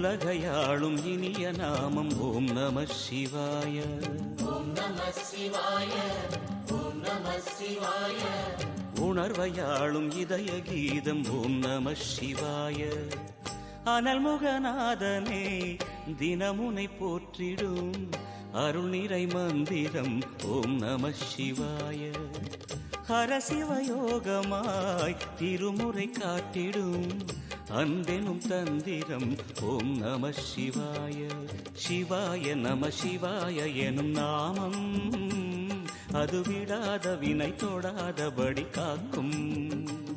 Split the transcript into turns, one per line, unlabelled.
உலகையாளும் இனிய நாமம் ஓம் நம சிவாய.
ஓம் நம சிவாய. ஓம் நம சிவாய.
உணர்வையாளும் இதய கீதம் ஓம் நம சிவாய. அனல்முகநாதனே தினமுனை போற்றிடும் அருள் நிறை மந்திரம் ஓம் நம சிவாய. ஹரசிவயோகமாய் திருமுறை காட்டிடும் அன்பெனும் தந்திரம் ஓம் நம சிவாய. சிவாய நம சிவாய எனும் நாமம் அது விடாத வினை தொடாதபடி காக்கும்.